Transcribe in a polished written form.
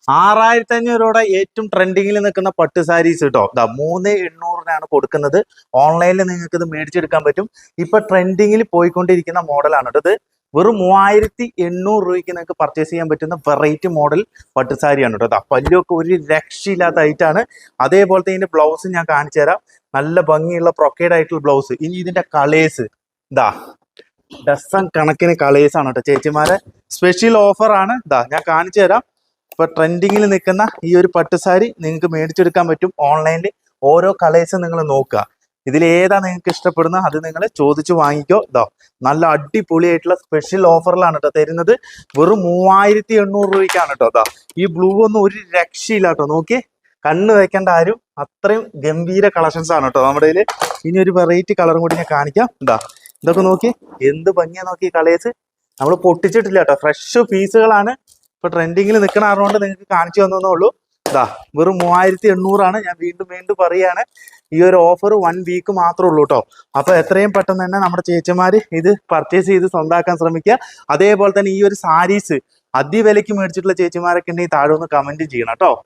6500 രൂപയുടെ ഏറ്റവും ട്രെൻഡിങ്ങിൽ നിൽക്കുന്ന പട്ട് സാരീസ് കേട്ടോ. 3800 കൊടുക്കുന്നത്. ഓൺലൈനിൽ നിങ്ങൾക്ക് ഇത് മേടിച്ചെടുക്കാൻ പറ്റും. ഇപ്പൊ ട്രെൻഡിങ്ങിൽ പോയിക്കൊണ്ടിരിക്കുന്ന മോഡലാണ് കേട്ടോ ഇത്. വെറും 3800 രൂപയ്ക്ക് നിങ്ങൾക്ക് പർച്ചേസ് ചെയ്യാൻ പറ്റുന്ന വെറൈറ്റി മോഡൽ പട്ട് സാരിയാണ് കേട്ടോ. പല്ലൊക്കെ ഒരു രക്ഷയില്ലാത്ത ഐറ്റാണ്. അതേപോലത്തെ ഇതിന്റെ ബ്ലൗസ് ഞാൻ കാണിച്ചു തരാം. നല്ല ഭംഗിയുള്ള പ്രൊക്കേഡ് ആയിട്ടുള്ള ബ്ലൗസ്. ഇനി ഇതിന്റെ കളേഴ്സ് ഡസൺ കണക്കിന് കളേഴ്സ് ആണ് കേട്ടോ. ചേച്ചിമാരെ സ്പെഷ്യൽ ഓഫർ ആണ്. ഞാൻ കാണിച്ചു തരാം. ഇപ്പൊ ട്രെൻഡിങ്ങിൽ നിൽക്കുന്ന ഈ ഒരു പട്ടുസാരി നിങ്ങൾക്ക് മേടിച്ചെടുക്കാൻ പറ്റും ഓൺലൈനിൽ. ഓരോ കളേഴ്സും നിങ്ങൾ നോക്കുക. ഇതിലേതാ നിങ്ങൾക്ക് ഇഷ്ടപ്പെടുന്നത് അത് നിങ്ങൾ ചോദിച്ചു വാങ്ങിക്കോ. നല്ല അടിപൊളിയായിട്ടുള്ള സ്പെഷ്യൽ ഓഫറിലാണ് കേട്ടോ തരുന്നത്. വെറും 3800 രൂപയ്ക്കാണ് കേട്ടോ. ഈ ബ്ലൂ ഒന്നും ഒരു രക്ഷയില്ല കേട്ടോ. നോക്കിയേ, കണ്ണ് വെക്കേണ്ട ആരും, അത്രയും ഗംഭീര കളക്ഷൻസ് ആണ് കേട്ടോ നമ്മുടെ കയ്യിൽ. ഇനി ഒരു വെറൈറ്റി കളറും കൂടി ഞാൻ കാണിക്കാം. ഇതൊക്കെ നോക്കി, എന്ത് ഭംഗിയാ നോക്കി കളേഴ്സ്. നമ്മൾ പൊട്ടിച്ചിട്ടില്ല കേട്ടോ. ഫ്രഷ് പീസുകളാണ്. ഇപ്പൊ ട്രെൻഡിങ്ങിൽ നിൽക്കണ അറിവുകൊണ്ട് നിങ്ങൾക്ക് കാണിച്ചു തന്നേ ഉള്ളൂ. വെറും 3800 ഞാൻ വീണ്ടും പറയാണ്. ഈ ഒരു ഓഫർ 1 വീക്ക് മാത്രമേ ഉള്ളൂ കേട്ടോ. അപ്പൊ എത്രയും പെട്ടെന്ന് തന്നെ നമ്മുടെ ചേച്ചിമാര് ഇത് പർച്ചേസ് ചെയ്ത് സ്വന്തമാക്കാൻ ശ്രമിക്കുക. അതേപോലെ തന്നെ ഈ ഒരു സാരീസ് അതിവിലയ്ക്ക് മേടിച്ചിട്ടുള്ള ചേച്ചിമാരൊക്കെ ഉണ്ടെങ്കിൽ താഴെ ഒന്ന് കമന്റ് ചെയ്യണം കേട്ടോ.